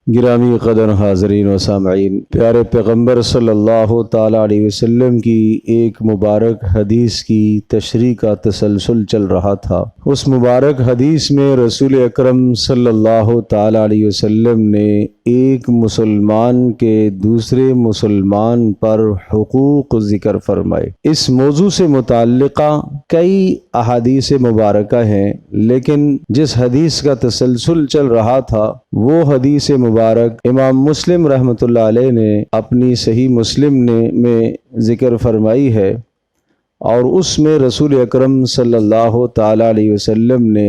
گرامی قدر حاضرین و سامعین، پیارے پیغمبر صلی اللہ تعالیٰ علیہ وسلم کی ایک مبارک حدیث کی تشریح کا تسلسل چل رہا تھا۔ اس مبارک حدیث میں رسول اکرم صلی اللہ تعالیٰ علیہ وسلم نے ایک مسلمان کے دوسرے مسلمان پر حقوق ذکر فرمائے۔ اس موضوع سے متعلقہ کئی احادیث مبارکہ ہیں، لیکن جس حدیث کا تسلسل چل رہا تھا وہ حدیث مبارک امام مسلم رحمۃ اللہ علیہ نے اپنی صحیح مسلم میں ذکر فرمائی ہے، اور اس میں رسول اکرم صلی اللہ تعالیٰ علیہ وسلم نے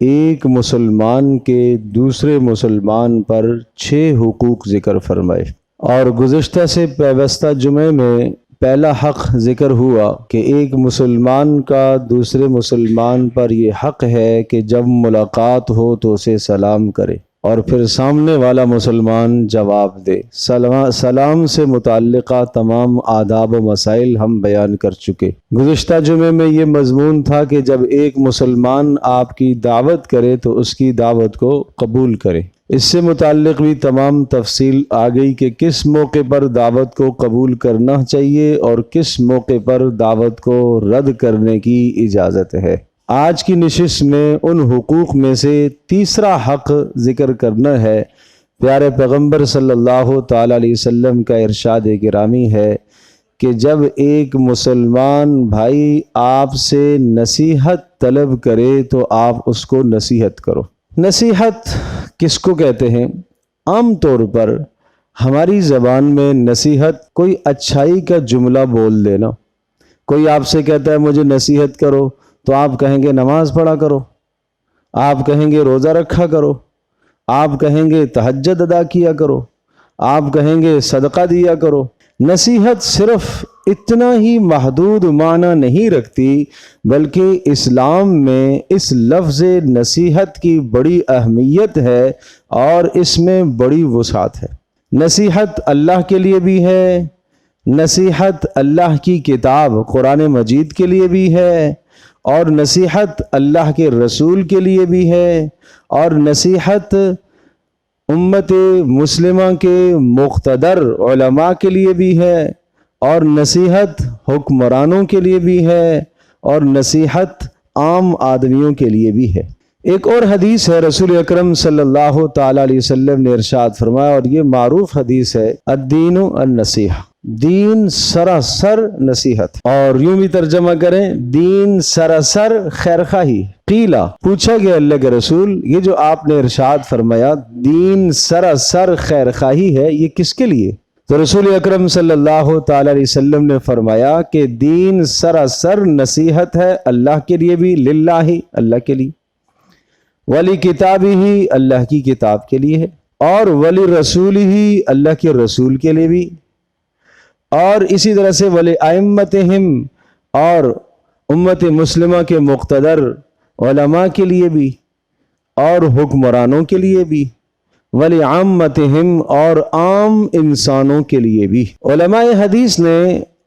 ایک مسلمان کے دوسرے مسلمان پر 6 حقوق ذکر فرمائے۔ اور گزشتہ سے پیوستہ جمعے میں پہلا حق ذکر ہوا کہ ایک مسلمان کا دوسرے مسلمان پر یہ حق ہے کہ جب ملاقات ہو تو اسے سلام کرے، اور پھر سامنے والا مسلمان جواب دے۔ سلام سے متعلقہ تمام آداب و مسائل ہم بیان کر چکے۔ گزشتہ جمعے میں یہ مضمون تھا کہ جب ایک مسلمان آپ کی دعوت کرے تو اس کی دعوت کو قبول کرے۔ اس سے متعلق بھی تمام تفصیل آ گئی کہ کس موقع پر دعوت کو قبول کرنا چاہیے اور کس موقع پر دعوت کو رد کرنے کی اجازت ہے۔ آج کی نشست میں ان حقوق میں سے تیسرا حق ذکر کرنا ہے۔ پیارے پیغمبر صلی اللہ تعالیٰ علیہ وسلم کا ارشاد گرامی ہے کہ جب ایک مسلمان بھائی آپ سے نصیحت طلب کرے تو آپ اس کو نصیحت کرو۔ نصیحت کس کو کہتے ہیں؟ عام طور پر ہماری زبان میں نصیحت کوئی اچھائی کا جملہ بول دینا۔ کوئی آپ سے کہتا ہے مجھے نصیحت کرو تو آپ کہیں گے نماز پڑھا کرو، آپ کہیں گے روزہ رکھا کرو، آپ کہیں گے تہجد ادا کیا کرو، آپ کہیں گے صدقہ دیا کرو۔ نصیحت صرف اتنا ہی محدود معنی نہیں رکھتی، بلکہ اسلام میں اس لفظ نصیحت کی بڑی اہمیت ہے اور اس میں بڑی وسعت ہے۔ نصیحت اللہ کے لیے بھی ہے، نصیحت اللہ کی کتاب قرآن مجید کے لیے بھی ہے، اور نصیحت اللہ کے رسول کے لیے بھی ہے، اور نصیحت امت مسلمہ کے مقتدر علماء کے لیے بھی ہے، اور نصیحت حکمرانوں کے لیے بھی ہے، اور نصیحت عام آدمیوں کے لیے بھی ہے۔ ایک اور حدیث ہے، رسول اکرم صلی اللہ تعالیٰ علیہ وسلم نے ارشاد فرمایا، اور یہ معروف حدیث ہے، الدین النصیحہ، دین سراسر نصیحت، اور یوں بھی ترجمہ کریں دین سراسر خیرخواہی۔ قیلا، پوچھا گیا اللہ کے رسول، یہ جو آپ نے ارشاد فرمایا دین سراسر خیرخواہی ہے، یہ کس کے لیے؟ تو رسول اکرم صلی اللہ تعالی علیہ وسلم نے فرمایا کہ دین سراسر نصیحت ہے اللہ کے لیے بھی، للہ، اللہ کے لیے، ولی کتابی ہی، اللہ کی کتاب کے لیے ہے، اور ولی رسول ہی، اللہ کے رسول کے لیے بھی، اور اسی طرح سے ولی ائمتہم، اور امت مسلمہ کے مقتدر علماء کے لیے بھی، اور حکمرانوں کے لیے بھی، ولی عامتہم، اور عام انسانوں کے لیے بھی۔ علماء حدیث نے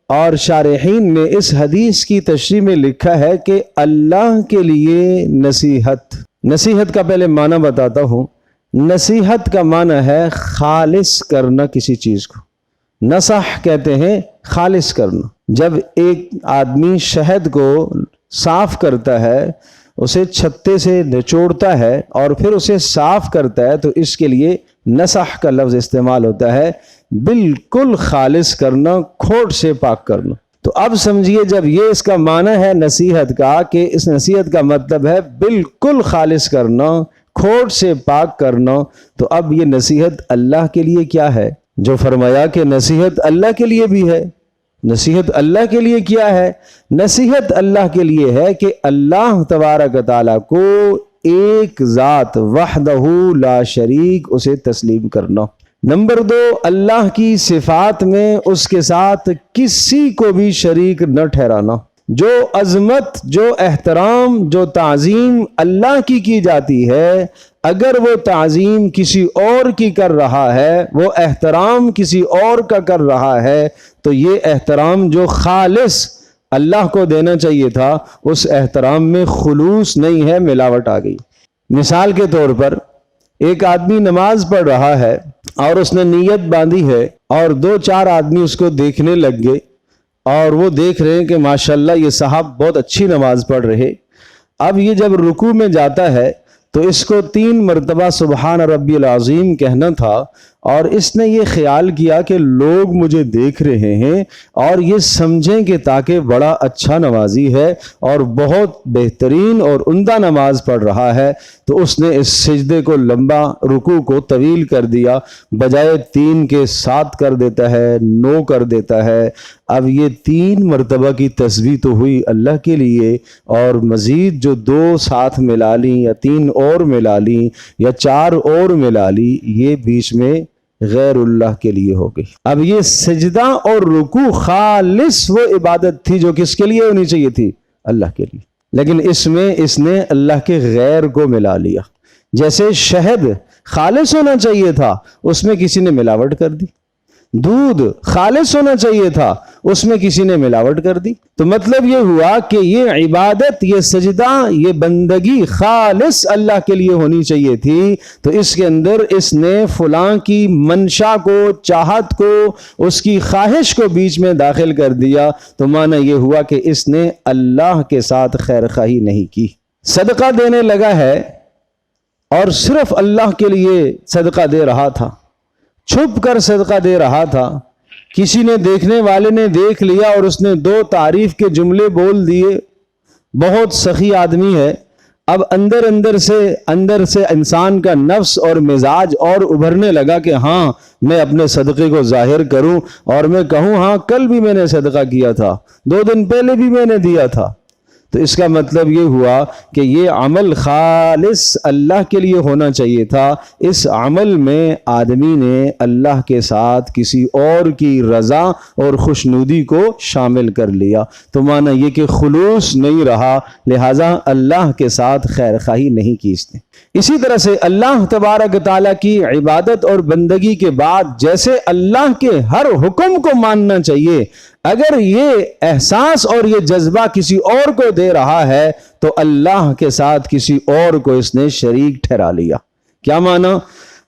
اور شارحین نے اس حدیث کی تشریح میں لکھا ہے کہ اللہ کے لیے نصیحت۔ نصیحت کا پہلے معنی بتاتا ہوں۔ نصیحت کا معنی ہے خالص کرنا کسی چیز کو۔ نصح کہتے ہیں خالص کرنا۔ جب ایک آدمی شہد کو صاف کرتا ہے، اسے چھتے سے نچوڑتا ہے اور پھر اسے صاف کرتا ہے، تو اس کے لیے نصح کا لفظ استعمال ہوتا ہے، بالکل خالص کرنا، کھوٹ سے پاک کرنا۔ تو اب سمجھیے جب یہ اس کا معنی ہے نصیحت کا، کہ اس نصیحت کا مطلب ہے بالکل خالص کرنا، کھوٹ سے پاک کرنا، تو اب یہ نصیحت اللہ کے لیے کیا ہے؟ جو فرمایا کہ نصیحت اللہ کے لیے بھی ہے۔ نصیحت اللہ کے لیے کیا ہے؟ نصیحت اللہ کے لیے ہے کہ اللہ تبارک تعالیٰ کو ایک ذات وحدہ لا شریک اسے تسلیم کرنا۔ نمبر 2، اللہ کی صفات میں اس کے ساتھ کسی کو بھی شریک نہ ٹھہرانا۔ جو عظمت، جو احترام، جو تعظیم اللہ کی جاتی ہے، اگر وہ تعظیم کسی اور کی کر رہا ہے، وہ احترام کسی اور کا کر رہا ہے، تو یہ احترام جو خالص اللہ کو دینا چاہیے تھا، اس احترام میں خلوص نہیں ہے، ملاوٹ آ گئی۔ مثال کے طور پر ایک آدمی نماز پڑھ رہا ہے اور اس نے نیت باندھی ہے اور 2-4 آدمی اس کو دیکھنے لگ گئے اور وہ دیکھ رہے ہیں کہ ماشاءاللہ یہ صاحب بہت اچھی نماز پڑھ رہے. اب یہ جب رکوع میں جاتا ہے تو اس کو 3 مرتبہ سبحان ربی العظیم کہنا تھا اور اس نے یہ خیال کیا کہ لوگ مجھے دیکھ رہے ہیں اور یہ سمجھیں کہ تاکہ بڑا اچھا نمازی ہے اور بہت بہترین اور عمدہ نماز پڑھ رہا ہے، تو اس نے اس سجدے کو لمبا، رکوع کو طویل کر دیا، بجائے 3 کے 7 کر دیتا ہے، 9 کر دیتا ہے. اب یہ 3 مرتبہ کی تسبیح تو ہوئی اللہ کے لیے، اور مزید جو 2 ساتھ ملا لیں یا 3 اور ملا لیں یا 4 اور ملا لی، یہ بیچ میں غیر اللہ کے لیے ہو گئی. اب یہ سجدہ اور رکوع خالص وہ عبادت تھی جو کس کے لیے ہونی چاہیے تھی؟ اللہ کے لیے، لیکن اس میں اس نے اللہ کے غیر کو ملا لیا. جیسے شہد خالص ہونا چاہیے تھا، اس میں کسی نے ملاوٹ کر دی. دودھ خالص ہونا چاہیے تھا، اس میں کسی نے ملاوٹ کر دی. تو مطلب یہ ہوا کہ یہ عبادت، یہ سجدہ، یہ بندگی خالص اللہ کے لیے ہونی چاہیے تھی، تو اس کے اندر اس نے فلاں کی منشا کو، چاہت کو، اس کی خواہش کو بیچ میں داخل کر دیا. تو معنی یہ ہوا کہ اس نے اللہ کے ساتھ خیر خواہی نہیں کی. صدقہ دینے لگا ہے اور صرف اللہ کے لیے صدقہ دے رہا تھا، چھپ کر صدقہ دے رہا تھا. کسی نے، دیکھنے والے نے دیکھ لیا اور اس نے 2 تعریف کے جملے بول دیے، بہت سخی آدمی ہے. اب اندر سے انسان کا نفس اور مزاج اور ابھرنے لگا کہ ہاں میں اپنے صدقے کو ظاہر کروں اور میں کہوں ہاں کل بھی میں نے صدقہ کیا تھا، 2 دن پہلے بھی میں نے دیا تھا. تو اس کا مطلب یہ ہوا کہ یہ عمل خالص اللہ کے لیے ہونا چاہیے تھا. اس عمل میں آدمی نے اللہ کے ساتھ کسی اور کی رضا اور خوشنودی کو شامل کر لیا. تو معنی یہ کہ خلوص نہیں رہا، لہٰذا اللہ کے ساتھ خیر خواہی نہیں کی اس نے. اسی طرح سے اللہ تبارک تعالیٰ کی عبادت اور بندگی کے بعد جیسے اللہ کے ہر حکم کو ماننا چاہیے، اگر یہ احساس اور یہ جذبہ کسی اور کو دے رہا ہے تو اللہ کے ساتھ کسی اور کو اس نے شریک ٹھہرا لیا. کیا معنی؟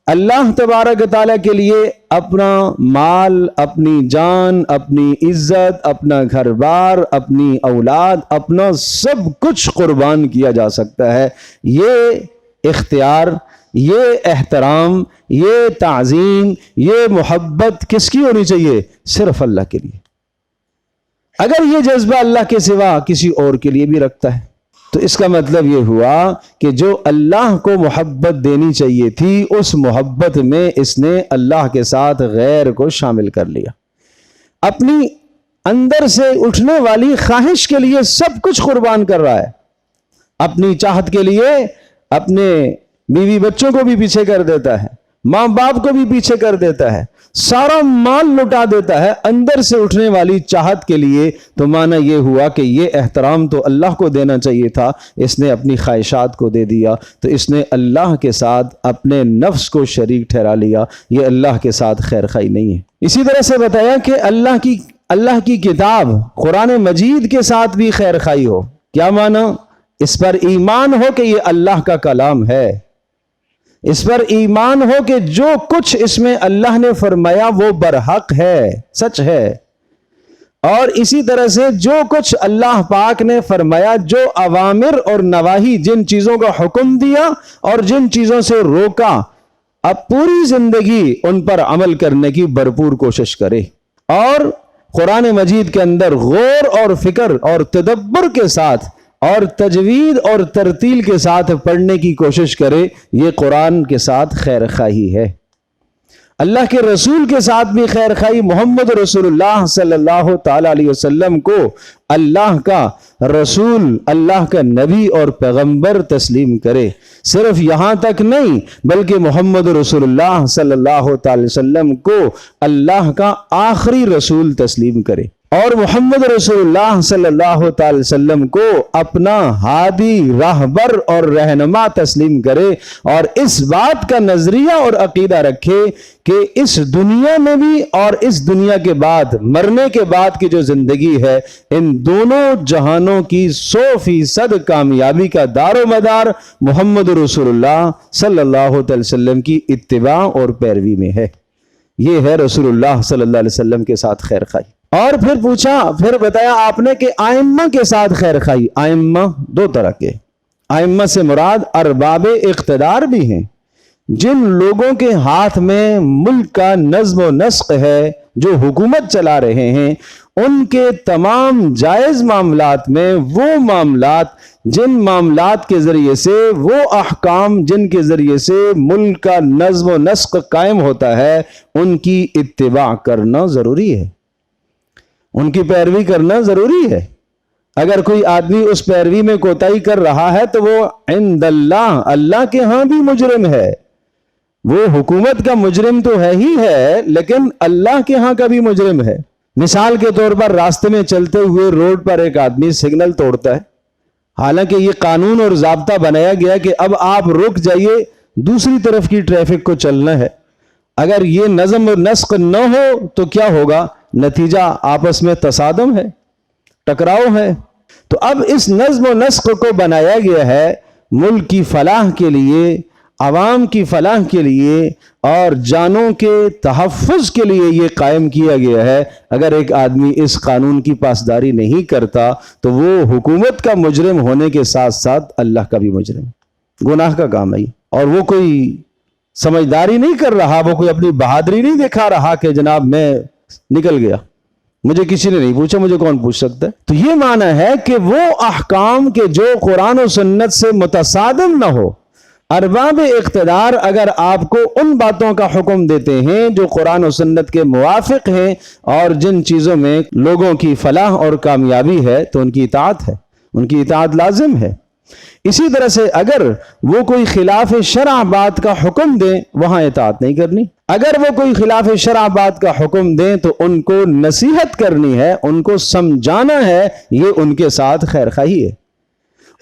اللہ تبارک تعالیٰ کے لیے اپنا مال، اپنی جان، اپنی عزت، اپنا گھر بار، اپنی اولاد، اپنا سب کچھ قربان کیا جا سکتا ہے. یہ اختیار، یہ احترام، یہ تعظیم، یہ محبت کس کی ہونی چاہیے؟ صرف اللہ کے لیے. اگر یہ جذبہ اللہ کے سوا کسی اور کے لیے بھی رکھتا ہے تو اس کا مطلب یہ ہوا کہ جو اللہ کو محبت دینی چاہیے تھی، اس محبت میں اس نے اللہ کے ساتھ غیر کو شامل کر لیا. اپنی اندر سے اٹھنے والی خواہش کے لیے سب کچھ قربان کر رہا ہے. اپنی چاہت کے لیے اپنے بیوی بچوں کو بھی پیچھے کر دیتا ہے، ماں باپ کو بھی پیچھے کر دیتا ہے، سارا مال لٹا دیتا ہے اندر سے اٹھنے والی چاہت کے لیے. تو معنی یہ ہوا کہ یہ احترام تو اللہ کو دینا چاہیے تھا، اس نے اپنی خواہشات کو دے دیا. تو اس نے اللہ کے ساتھ اپنے نفس کو شریک ٹھہرا لیا. یہ اللہ کے ساتھ خیر خواہی نہیں ہے. اسی طرح سے بتایا کہ اللہ کی کتاب قرآن مجید کے ساتھ بھی خیر خواہی ہو. کیا معنی؟ اس پر ایمان ہو کہ یہ اللہ کا کلام ہے، اس پر ایمان ہو کہ جو کچھ اس میں اللہ نے فرمایا وہ برحق ہے، سچ ہے. اور اسی طرح سے جو کچھ اللہ پاک نے فرمایا، جو اوامر اور نواہی، جن چیزوں کا حکم دیا اور جن چیزوں سے روکا، اب پوری زندگی ان پر عمل کرنے کی بھرپور کوشش کرے. اور قرآن مجید کے اندر غور اور فکر اور تدبر کے ساتھ اور تجوید اور ترتیل کے ساتھ پڑھنے کی کوشش کرے. یہ قرآن کے ساتھ خیر خواہی ہے. اللہ کے رسول کے ساتھ بھی خیر خواہی. محمد رسول اللہ صلی اللہ تعالی علیہ وسلم کو اللہ کا رسول، اللہ کا نبی اور پیغمبر تسلیم کرے. صرف یہاں تک نہیں بلکہ محمد رسول اللہ صلی اللہ تعالی وسلم کو اللہ کا آخری رسول تسلیم کرے. اور محمد رسول اللہ صلی اللہ تعالی وسلم کو اپنا ہادی، راہبر اور رہنما تسلیم کرے، اور اس بات کا نظریہ اور عقیدہ رکھے کہ اس دنیا میں بھی اور اس دنیا کے بعد، مرنے کے بعد کی جو زندگی ہے، ان دونوں جہانوں کی 100% کامیابی کا دار و مدار محمد رسول اللہ صلی اللہ تعالی وسلم کی اتباع اور پیروی میں ہے۔ یہ ہے رسول اللہ صلی اللہ علیہ وسلم کے ساتھ خیر خواہی۔ اور پھر بتایا آپ نے کہ آئمہ کے ساتھ خیر خواہی۔ آئمہ دو طرح کے، آئمہ سے مراد ارباب اقتدار بھی ہیں، جن لوگوں کے ہاتھ میں ملک کا نظم و نسق ہے، جو حکومت چلا رہے ہیں، ان کے تمام جائز معاملات میں وہ معاملات، جن معاملات کے ذریعے سے، وہ احکام جن کے ذریعے سے ملک کا نظم و نسق قائم ہوتا ہے، ان کی اتباع کرنا ضروری ہے، ان کی پیروی کرنا ضروری ہے۔ اگر کوئی آدمی اس پیروی میں کوتاہی کر رہا ہے تو وہ عند اللہ، اللہ کے ہاں بھی مجرم ہے۔ وہ حکومت کا مجرم تو ہے ہی ہے، لیکن اللہ کے ہاں کا بھی مجرم ہے۔ مثال کے طور پر راستے میں چلتے ہوئے روڈ پر ایک آدمی سگنل توڑتا ہے، حالانکہ یہ قانون اور ضابطہ بنایا گیا کہ اب آپ رک جائیے، دوسری طرف کی ٹریفک کو چلنا ہے۔ اگر یہ نظم و نسق نہ ہو تو کیا ہوگا؟ نتیجہ آپس میں تصادم ہے، ٹکراؤ ہے۔ تو اب اس نظم و نسق کو بنایا گیا ہے ملک کی فلاح کے لیے، عوام کی فلاح کے لیے اور جانوں کے تحفظ کے لیے یہ قائم کیا گیا ہے۔ اگر ایک آدمی اس قانون کی پاسداری نہیں کرتا تو وہ حکومت کا مجرم ہونے کے ساتھ ساتھ اللہ کا بھی مجرم، گناہ کا کام ہے۔ اور وہ کوئی سمجھداری نہیں کر رہا، وہ کوئی اپنی بہادری نہیں دکھا رہا کہ جناب میں نکل گیا، مجھے کسی نے نہیں پوچھا، مجھے کون پوچھ سکتا ہے۔ تو یہ معنی ہے کہ وہ احکام کے جو قرآن و سنت سے متصادم نہ ہو، ارباب اقتدار اگر آپ کو ان باتوں کا حکم دیتے ہیں جو قرآن و سنت کے موافق ہیں اور جن چیزوں میں لوگوں کی فلاح اور کامیابی ہے، تو ان کی اطاعت ہے، ان کی اطاعت لازم ہے۔ اسی طرح سے اگر وہ کوئی خلاف شرع بات کا حکم دیں، وہاں اطاعت نہیں کرنی۔ اگر وہ کوئی خلاف شرع بات کا حکم دیں تو ان کو نصیحت کرنی ہے، ان کو سمجھانا ہے، یہ ان کے ساتھ خیر خواہی ہے۔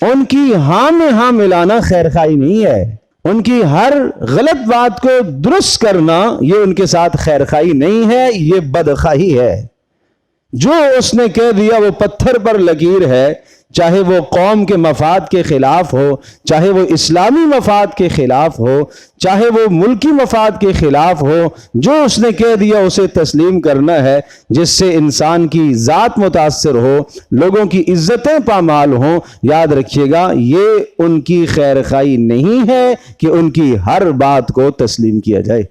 ان کی ہاں میں ہاں ملانا خیر خواہی نہیں ہے، ان کی ہر غلط بات کو درست کرنا یہ ان کے ساتھ خیر خواہی نہیں ہے، یہ بدخواہی ہے۔ جو اس نے کہہ دیا وہ پتھر پر لکیر ہے، چاہے وہ قوم کے مفاد کے خلاف ہو، چاہے وہ اسلامی مفاد کے خلاف ہو، چاہے وہ ملکی مفاد کے خلاف ہو، جو اس نے کہہ دیا اسے تسلیم کرنا ہے، جس سے انسان کی ذات متاثر ہو، لوگوں کی عزتیں پامال ہوں۔ یاد رکھیے گا، یہ ان کی خیر خواہی نہیں ہے کہ ان کی ہر بات کو تسلیم کیا جائے۔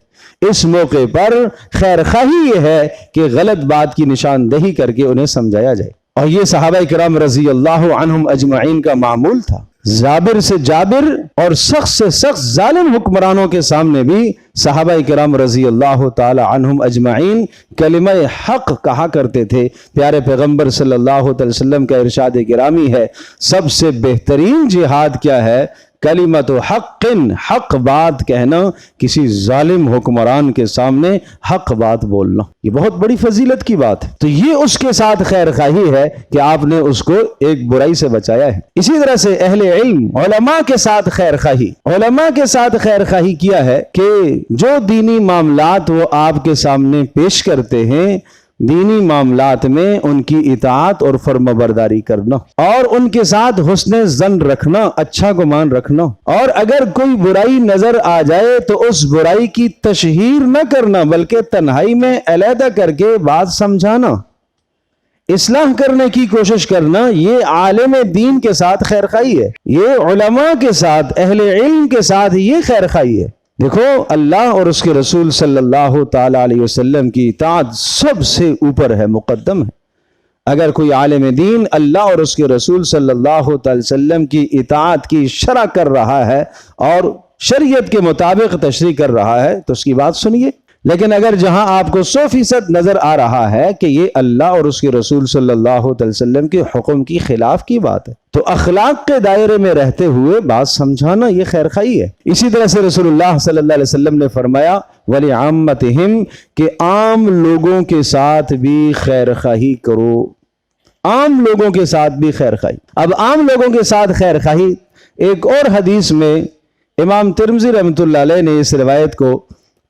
اس موقع پر خیر خواہی یہ ہے کہ غلط بات کی نشاندہی کر کے انہیں سمجھایا جائے، اور یہ صحابہ کرام رضی اللہ عنہم اجمعین کا معمول تھا۔ جابر سے جابر اور سخت سے سخت ظالم حکمرانوں کے سامنے بھی صحابہ کرام رضی اللہ تعالی عنہم اجمعین کلمہ حق کہا کرتے تھے۔ پیارے پیغمبر صلی اللہ علیہ وسلم کا ارشاد گرامی ہے، سب سے بہترین جہاد کیا ہے؟ کلمۃ حق، حق بات کہنا، کسی ظالم حکمران کے سامنے حق بات بولنا، یہ بہت بڑی فضیلت کی بات ہے۔ تو یہ اس کے ساتھ خیر خواہی ہے کہ آپ نے اس کو ایک برائی سے بچایا ہے۔ اسی طرح سے اہل علم، علماء کے ساتھ خیر خواہی، علماء کے ساتھ خیر خواہی کیا ہے کہ جو دینی معاملات وہ آپ کے سامنے پیش کرتے ہیں، دینی معاملات میں ان کی اطاعت اور فرمانبرداری کرنا، اور ان کے ساتھ حسن ظن رکھنا، اچھا گمان رکھنا، اور اگر کوئی برائی نظر آ جائے تو اس برائی کی تشہیر نہ کرنا، بلکہ تنہائی میں علیحدہ کر کے بات سمجھانا، اصلاح کرنے کی کوشش کرنا، یہ عالم دین کے ساتھ خیر خواہی ہے، یہ علماء کے ساتھ، اہل علم کے ساتھ یہ خیر خواہی ہے۔ دیکھو، اللہ اور اس کے رسول صلی اللہ تعالی علیہ وسلم کی اطاعت سب سے اوپر ہے، مقدم ہے۔ اگر کوئی عالم دین اللہ اور اس کے رسول صلی اللہ تعالی وسلم کی اطاعت کی شرح کر رہا ہے اور شریعت کے مطابق تشریح کر رہا ہے تو اس کی بات سنیے۔ لیکن اگر جہاں آپ کو 100% نظر آ رہا ہے کہ یہ اللہ اور اس کے رسول صلی اللہ علیہ وسلم کے حکم کی خلاف کی بات ہے، تو اخلاق کے دائرے میں رہتے ہوئے بات سمجھانا یہ خیر خواہی ہے۔ اسی طرح سے رسول اللہ صلی اللہ علیہ وسلم نے فرمایا وَلِعَامَّتِهِمْ کہ عام لوگوں کے ساتھ بھی خیر خواہی کرو، عام لوگوں کے ساتھ بھی خیر خواہی۔ اب عام لوگوں کے ساتھ خیر خواہی، ایک اور حدیث میں امام ترمذی رحمۃ اللہ علیہ نے اس روایت کو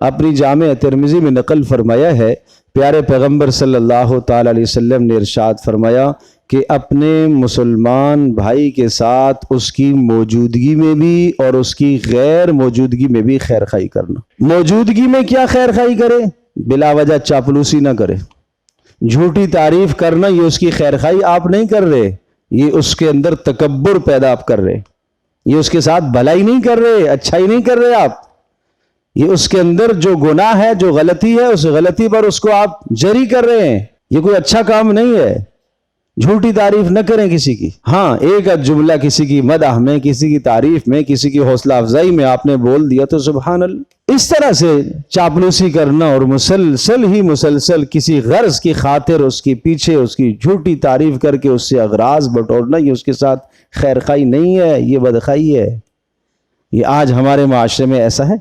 اپنی جامع ترمذی میں نقل فرمایا ہے۔ پیارے پیغمبر صلی اللہ تعالی علیہ وسلم نے ارشاد فرمایا کہ اپنے مسلمان بھائی کے ساتھ اس کی موجودگی میں بھی اور اس کی غیر موجودگی میں بھی خیر خواہی کرنا۔ موجودگی میں کیا خیر خواہی کرے؟ بلا وجہ چاپلوسی نہ کرے، جھوٹی تعریف کرنا یہ اس کی خیر خواہی آپ نہیں کر رہے، یہ اس کے اندر تکبر پیدا آپ کر رہے، یہ اس کے ساتھ بھلائی نہیں کر رہے، اچھائی نہیں کر رہے آپ، یہ اس کے اندر جو گناہ ہے، جو غلطی ہے، اس غلطی پر اس کو آپ جری کر رہے ہیں، یہ کوئی اچھا کام نہیں ہے۔ جھوٹی تعریف نہ کریں کسی کی، ہاں ایک جملہ کسی کی مدح میں، کسی کی تعریف میں، کسی کی حوصلہ افزائی میں آپ نے بول دیا تو سبحان اللہ۔ اس طرح سے چاپلوسی کرنا اور مسلسل کسی غرض کی خاطر اس کے پیچھے اس کی جھوٹی تعریف کر کے اس سے اغراض بٹورنا، یہ اس کے ساتھ خیر خواہی نہیں ہے، یہ بدخواہی ہے۔ یہ آج ہمارے معاشرے میں ایسا ہے،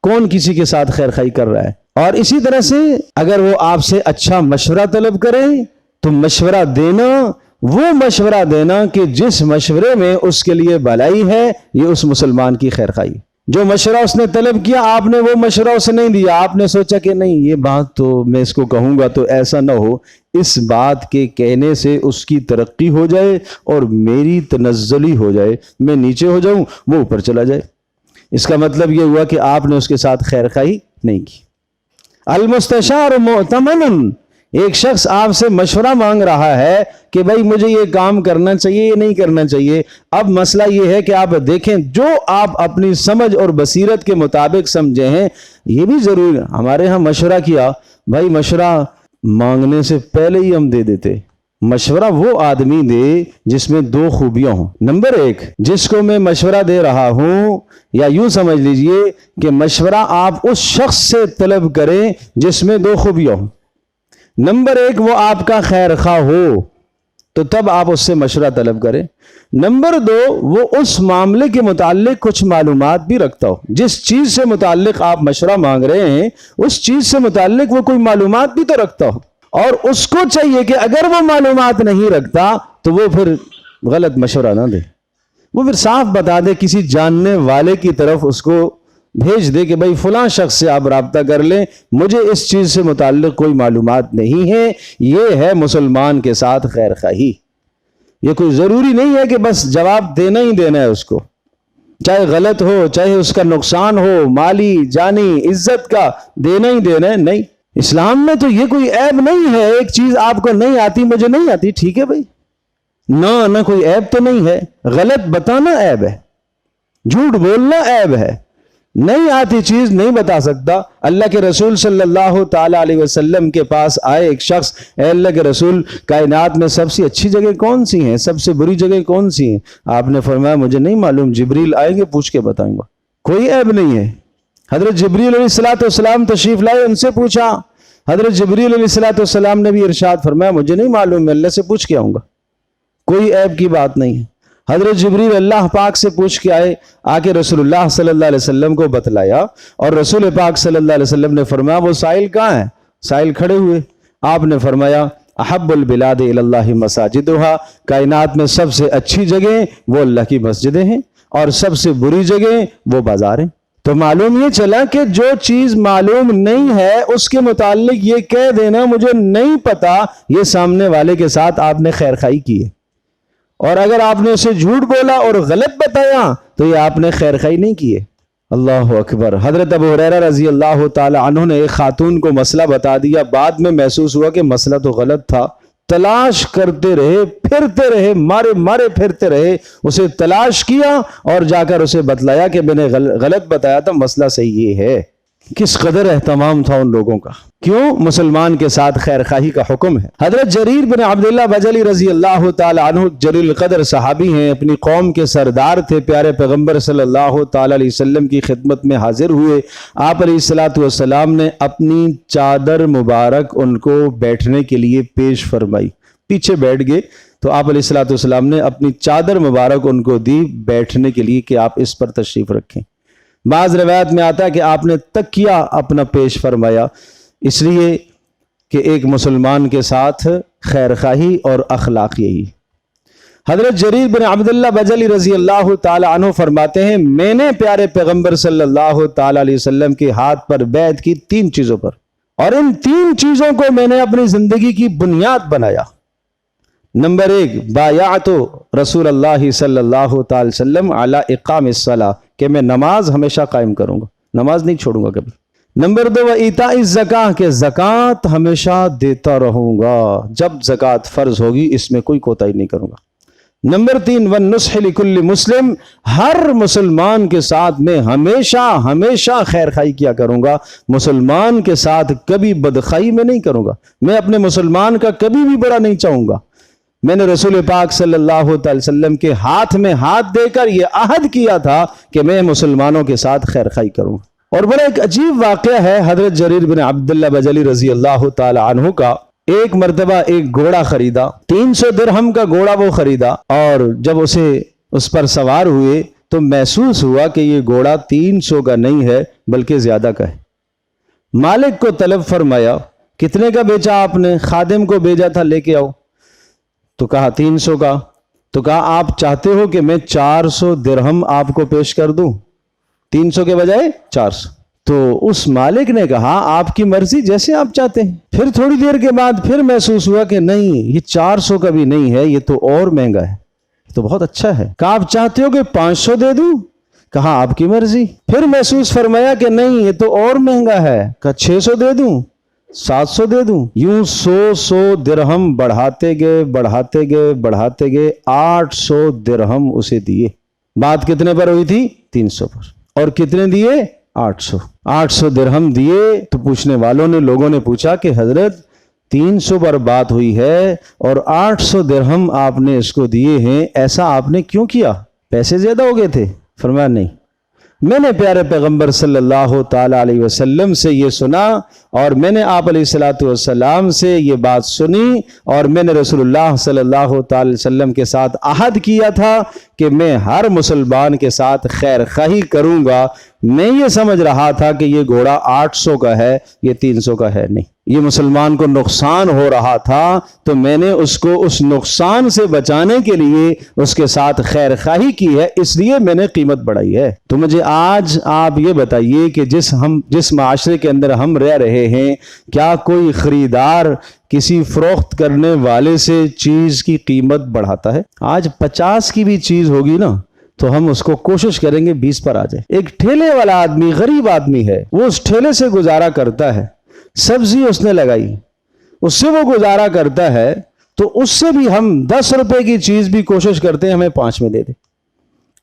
کون کسی کے ساتھ خیر خواہی کر رہا ہے؟ اور اسی طرح سے اگر وہ آپ سے اچھا مشورہ طلب کرے تو مشورہ دینا، وہ مشورہ دینا کہ جس مشورے میں اس کے لیے بھلائی ہے، یہ اس مسلمان کی خیر خواہی۔ جو مشورہ اس نے طلب کیا، آپ نے وہ مشورہ اسے نہیں دیا، آپ نے سوچا کہ نہیں یہ بات تو میں اس کو کہوں گا تو ایسا نہ ہو، اس بات کے کہنے سے اس کی ترقی ہو جائے اور میری تنزلی ہو جائے، میں نیچے ہو جاؤں وہ اوپر چلا جائے، اس کا مطلب یہ ہوا کہ آپ نے اس کے ساتھ خیر خواہی نہیں کی۔ المستشار مؤتمن، ایک شخص آپ سے مشورہ مانگ رہا ہے کہ بھائی مجھے یہ کام کرنا چاہیے، یہ نہیں کرنا چاہیے۔ اب مسئلہ یہ ہے کہ آپ دیکھیں جو آپ اپنی سمجھ اور بصیرت کے مطابق سمجھے ہیں، یہ بھی ضروری ہے۔ ہمارے ہاں مشورہ کیا، بھائی مشورہ مانگنے سے پہلے ہی ہم دے دیتے۔ مشورہ وہ آدمی دے جس میں دو خوبیاں ہوں۔ نمبر ایک، جس کو میں مشورہ دے رہا ہوں، یا یوں سمجھ لیجئے کہ مشورہ آپ اس شخص سے طلب کریں جس میں دو خوبیاں ہوں۔ نمبر ایک، وہ آپ کا خیر خواہ ہو تو تب آپ اس سے مشورہ طلب کریں۔ نمبر دو، وہ اس معاملے کے متعلق کچھ معلومات بھی رکھتا ہو، جس چیز سے متعلق آپ مشورہ مانگ رہے ہیں اس چیز سے متعلق وہ کوئی معلومات بھی تو رکھتا ہو، اور اس کو چاہیے کہ اگر وہ معلومات نہیں رکھتا تو وہ پھر غلط مشورہ نہ دے، وہ پھر صاف بتا دے، کسی جاننے والے کی طرف اس کو بھیج دے کہ بھائی فلاں شخص سے آپ رابطہ کر لیں، مجھے اس چیز سے متعلق کوئی معلومات نہیں ہے۔ یہ ہے مسلمان کے ساتھ خیر خواہی۔ یہ کوئی ضروری نہیں ہے کہ بس جواب دینا ہی دینا ہے اس کو، چاہے غلط ہو، چاہے اس کا نقصان ہو، مالی جانی عزت کا، دینا ہی دینا ہے۔ نہیں، اسلام میں تو یہ کوئی عیب نہیں ہے۔ ایک چیز آپ کو نہیں آتی، مجھے نہیں آتی، ٹھیک ہے بھائی، نہ کوئی عیب تو نہیں ہے۔ غلط بتانا عیب ہے، جھوٹ بولنا عیب ہے، نہیں آتی چیز نہیں بتا سکتا۔ اللہ کے رسول صلی اللہ تعالی علیہ وسلم کے پاس آئے ایک شخص، اے اللہ کے رسول، کائنات میں سب سے اچھی جگہ کون سی ہیں، سب سے بری جگہ کون سی ہیں؟ آپ نے فرمایا مجھے نہیں معلوم، جبریل آئیں گے پوچھ کے بتاؤں گا۔ کوئی عیب نہیں ہے۔ حضرت جبریل علیہ السلام تشریف لائے، ان سے پوچھا، حضرت جبریل علیہ السلام نے بھی ارشاد فرمایا مجھے نہیں معلوم، میں اللہ سے پوچھ کے آؤں گا۔ کوئی عیب کی بات نہیں ہے۔ حضرت جبریل اللہ پاک سے پوچھ کے آئے، آ کے رسول اللہ صلی اللہ علیہ وسلم کو بتلایا، اور رسول پاک صلی اللہ علیہ وسلم نے فرمایا وہ سائل کہاں ہے؟ سائل کھڑے ہوئے۔ آپ نے فرمایا احب البلاد الی اللہ مساجدہا، کائنات میں سب سے اچھی جگہ وہ اللہ کی مسجدیں ہیں، اور سب سے بری جگہ وہ بازار ہیں۔ تو معلوم یہ چلا کہ جو چیز معلوم نہیں ہے اس کے متعلق یہ کہہ دینا مجھے نہیں پتا، یہ سامنے والے کے ساتھ آپ نے خیر خواہی کی ہے۔ اور اگر آپ نے اسے جھوٹ بولا اور غلط بتایا تو یہ آپ نے خیر خواہی نہیں کی ہے۔ اللہ اکبر۔ حضرت ابو ہریرہ رضی اللہ تعالی عنہ نے ایک خاتون کو مسئلہ بتا دیا، بعد میں محسوس ہوا کہ مسئلہ تو غلط تھا، تلاش کرتے رہے، پھرتے رہے، مارے پھرتے رہے، اسے تلاش کیا اور جا کر اسے بتلایا کہ میں نے غلط بتایا تھا، مسئلہ صحیح یہ ہے۔ کس قدر اہتمام تھا ان لوگوں کا، کیوں مسلمان کے ساتھ خیر خواہی کا حکم ہے۔ حضرت جریر بن عبداللہ بجلی رضی اللہ تعالی عنہ جلیل القدر صحابی ہیں، اپنی قوم کے سردار تھے، پیارے پیغمبر صلی اللہ تعالی علیہ وسلم کی خدمت میں حاضر ہوئے۔ آپ علیہ الصلوۃ والسلام نے اپنی چادر مبارک ان کو بیٹھنے کے لیے پیش فرمائی، پیچھے بیٹھ گئے تو آپ علیہ الصلوۃ والسلام نے اپنی چادر مبارک ان کو دی بیٹھنے کے لیے کہ آپ اس پر تشریف رکھیں۔ بعض روایت میں آتا ہے کہ آپ نے تکیہ اپنا پیش فرمایا، اس لیے کہ ایک مسلمان کے ساتھ خیر خواہی اور اخلاق یہی۔ حضرت جریر بن عبداللہ بجلی رضی اللہ تعالی عنہ فرماتے ہیں، میں نے پیارے پیغمبر صلی اللہ تعالی علیہ وسلم کے ہاتھ پر بیعت کی 3 چیزوں پر، اور ان 3 چیزوں کو میں نے اپنی زندگی کی بنیاد بنایا۔ نمبر 1، بایعت رسول اللہ صلی اللہ تعالی وسلم علی اقام الصلاۃ، کہ میں نماز ہمیشہ قائم کروں گا، نماز نہیں چھوڑوں گا کبھی۔ نمبر 2، وایتاء الزکاۃ، کہ زکوٰۃ ہمیشہ دیتا رہوں گا، جب زکوٰۃ فرض ہوگی اس میں کوئی کوتاہی نہیں کروں گا۔ نمبر 3، والنصح لکل مسلم، ہر مسلمان کے ساتھ میں ہمیشہ خیر خواہی کیا کروں گا، مسلمان کے ساتھ کبھی بدخواہی میں نہیں کروں گا، میں اپنے مسلمان کا کبھی بھی برا نہیں چاہوں گا۔ میں نے رسول پاک صلی اللہ علیہ وسلم کے ہاتھ میں ہاتھ دے کر یہ عہد کیا تھا کہ میں مسلمانوں کے ساتھ خیر خواہی کروں گا۔ اور بڑا ایک عجیب واقعہ ہے حضرت جریر بن عبداللہ بجلی رضی اللہ تعالی عنہ کا۔ ایک مرتبہ ایک گھوڑا خریدا، 300 درہم کا گھوڑا وہ خریدا، اور جب اس پر سوار ہوئے تو محسوس ہوا کہ یہ گھوڑا 300 کا نہیں ہے بلکہ زیادہ کا ہے۔ مالک کو طلب فرمایا، کتنے کا بیچا آپ نے؟ خادم کو بھیجا تھا لے کے آؤ، تو کہا 300 کا۔ تو کہا آپ چاہتے ہو کہ میں 400 درہم آپ کو پیش کر دوں، 300 کے بجائے 400؟ تو اس مالک نے کہا آپ کی مرضی، جیسے آپ چاہتے ہیں۔ پھر تھوڑی دیر کے بعد پھر محسوس ہوا کہ نہیں، یہ 400 کا بھی نہیں ہے، یہ تو اور مہنگا ہے، تو بہت اچھا ہے۔ کہا آپ چاہتے ہو کہ 500 دے دوں؟ کہا آپ کی مرضی۔ پھر محسوس فرمایا کہ نہیں، یہ تو اور مہنگا ہے، کہا 600 دے دوں، 700 دے دوں؟ یوں 100 درہم بڑھاتے گئے 800 درہم اسے دیے۔ بات کتنے پر ہوئی تھی؟ 300 پر۔ اور کتنے دیے؟ 800 درہم دیے۔ تو پوچھنے والوں نے، لوگوں نے پوچھا کہ حضرت 300 پر بات ہوئی ہے اور 800 درہم آپ نے اس کو دیے ہیں، ایسا آپ نے کیوں کیا؟ پیسے زیادہ ہو گئے تھے؟ فرمایا نہیں، میں نے پیارے پیغمبر صلی اللہ تعالی علیہ وسلم سے یہ سنا، اور میں نے آپ علیہ الصلوۃ والسلام سے یہ بات سنی، اور میں نے رسول اللہ صلی اللہ تعالی وسلم کے ساتھ عہد کیا تھا کہ میں ہر مسلمان کے ساتھ خیر خواہی کروں گا۔ میں یہ سمجھ رہا تھا کہ یہ گھوڑا 800 کا ہے، یہ 300 کا ہے نہیں، یہ مسلمان کو نقصان ہو رہا تھا، تو میں نے اس کو اس نقصان سے بچانے کے لیے اس کے ساتھ خیر خواہی کی ہے، اس لیے میں نے قیمت بڑھائی ہے۔ تو مجھے آج آپ یہ بتائیے کہ جس معاشرے کے اندر ہم رہ رہے ہیں، کیا کوئی خریدار کسی فروخت کرنے والے سے چیز کی قیمت بڑھاتا ہے؟ آج 50 کی بھی چیز ہوگی نا تو ہم اس کو کوشش کریں گے 20 پر آ جائے۔ ایک ٹھیلے والا آدمی، غریب آدمی ہے، وہ اس ٹھیلے سے گزارا کرتا ہے، سبزی اس نے لگائی، اس سے وہ گزارا کرتا ہے، تو اس سے بھی ہم 10 روپے کی چیز بھی کوشش کرتے ہیں ہمیں 5 میں دے دے۔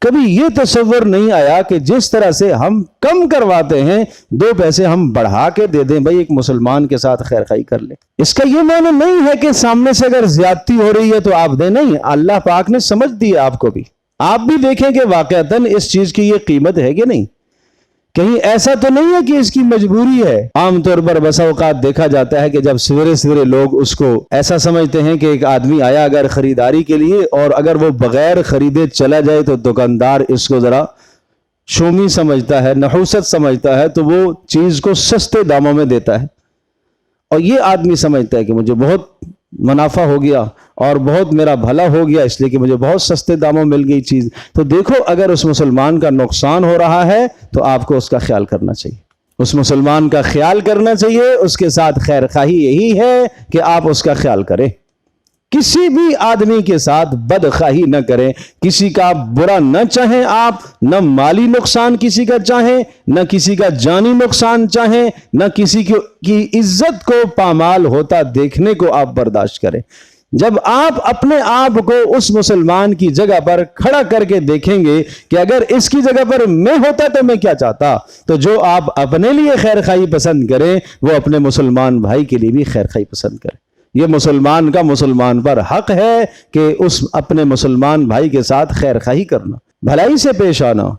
کبھی یہ تصور نہیں آیا کہ جس طرح سے ہم کم کرواتے ہیں 2 پیسے ہم بڑھا کے دے دیں، بھائی ایک مسلمان کے ساتھ خیر خواہی کر لیں۔ اس کا یہ معنی نہیں ہے کہ سامنے سے اگر زیادتی ہو رہی ہے تو آپ دیں، نہیں، اللہ پاک نے سمجھ دی آپ کو بھی، آپ بھی دیکھیں کہ واقعتاً اس چیز کی یہ قیمت ہے کہ نہیں، کہیں ایسا تو نہیں ہے کہ اس کی مجبوری ہے۔ عام طور پر بسا اوقات دیکھا جاتا ہے کہ جب سویرے سویرے لوگ اس کو ایسا سمجھتے ہیں کہ ایک آدمی آیا اگر خریداری کے لیے، اور اگر وہ بغیر خریدے چلا جائے تو دکاندار اس کو ذرا شومی سمجھتا ہے، نحوست سمجھتا ہے، تو وہ چیز کو سستے داموں میں دیتا ہے، اور یہ آدمی سمجھتا ہے کہ مجھے بہت منافع ہو گیا اور بہت میرا بھلا ہو گیا، اس لیے کہ مجھے بہت سستے داموں مل گئی چیز۔ تو دیکھو، اگر اس مسلمان کا نقصان ہو رہا ہے تو آپ کو اس کا خیال کرنا چاہیے، اس مسلمان کا خیال کرنا چاہیے، اس کے ساتھ خیر خواہی یہی ہے کہ آپ اس کا خیال کریں، کسی بھی آدمی کے ساتھ بدخواہی نہ کریں، کسی کا برا نہ چاہیں آپ، نہ مالی نقصان کسی کا چاہیں، نہ کسی کا جانی نقصان چاہیں، نہ کسی کی عزت کو پامال ہوتا دیکھنے کو آپ برداشت کریں۔ جب آپ اپنے آپ کو اس مسلمان کی جگہ پر کھڑا کر کے دیکھیں گے کہ اگر اس کی جگہ پر میں ہوتا تو میں کیا چاہتا، تو جو آپ اپنے لیے خیر خواہی پسند کریں وہ اپنے مسلمان بھائی کے لیے بھی خیر خواہی پسند کریں۔ یہ مسلمان کا مسلمان پر حق ہے کہ اس اپنے مسلمان بھائی کے ساتھ خیر خواہی کرنا، بھلائی سے پیش آنا،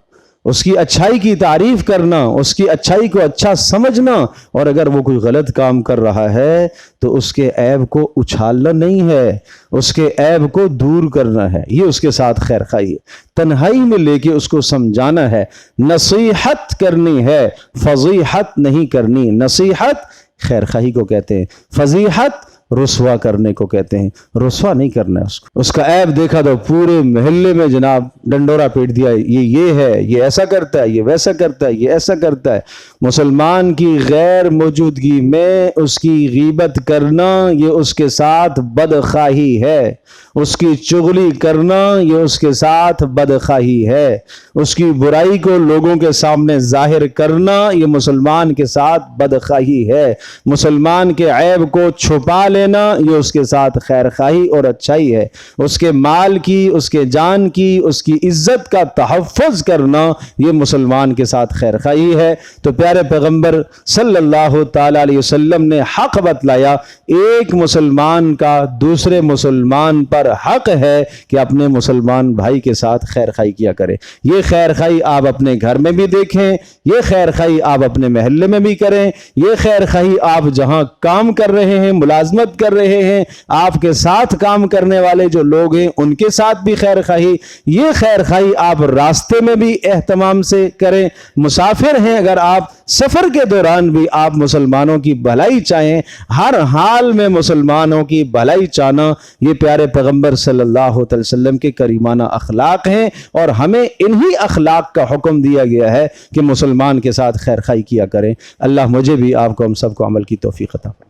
اس کی اچھائی کی تعریف کرنا، اس کی اچھائی کو اچھا سمجھنا، اور اگر وہ کوئی غلط کام کر رہا ہے تو اس کے عیب کو اچھالنا نہیں ہے، اس کے عیب کو دور کرنا ہے، یہ اس کے ساتھ خیر خواہی ہے۔ تنہائی میں لے کے اس کو سمجھانا ہے، نصیحت کرنی ہے، فضیحت نہیں کرنی۔ نصیحت خیر خواہی کو کہتے ہیں، فضیحت رسوا کرنے کو کہتے ہیں۔ رسوا نہیں کرنا ہے اس کا عیب دیکھا تو پورے محلے میں جناب ڈنڈورا پیٹ دیا، یہ ہے، یہ ایسا کرتا ہے، یہ ویسا کرتا ہے، یہ ایسا کرتا ہے۔ مسلمان کی غیر موجودگی میں اس کی غیبت کرنا یہ اس کے ساتھ بدخواہی ہے، اس کی چغلی کرنا یہ اس کے ساتھ بدخواہی ہے، اس کی برائی کو لوگوں کے سامنے ظاہر کرنا یہ مسلمان کے ساتھ بدخواہی ہے، مسلمان کے عیب کو چھپا لینا یہ اس کے ساتھ خیر خواہی اور اچھائی ہے، اس کے مال کی، اس کے جان کی، اس کی عزت کا تحفظ کرنا یہ مسلمان کے ساتھ خیر خواہی ہے۔ تو پیارے پیغمبر صلی اللہ تعالی علیہ وسلم نے حق بتلایا، ایک مسلمان کا دوسرے مسلمان پر حق ہے کہ اپنے مسلمان بھائی کے ساتھ خیر خواہی کیا کرے۔ یہ خیر خواہی آپ اپنے گھر میں بھی دیکھیں، یہ خیر خواہی آپ اپنے محلے میں بھی کریں، یہ خیر خواہی آپ جہاں کام کر رہے ہیں، ملازمت کر رہے ہیں، آپ کے ساتھ کام کرنے والے جو لوگ ہیں ان کے ساتھ بھی خیر خواہی، یہ خیر خواہی آپ راستے میں بھی اہتمام سے کریں۔ مسافر ہیں اگر آپ، سفر کے دوران بھی آپ مسلمانوں کی بھلائی چاہیں، ہر حال میں مسلمانوں کی بھلائی چاہنا یہ پیارے پیغمبر صلی اللہ علیہ وسلم کے کریمانہ اخلاق ہیں، اور ہمیں انہی اخلاق کا حکم دیا گیا ہے کہ مسلمان کے ساتھ خیر خواہی کیا کریں۔ اللہ مجھے بھی، آپ کو، ہم سب کو عمل کی توفیق عطا فرمائے۔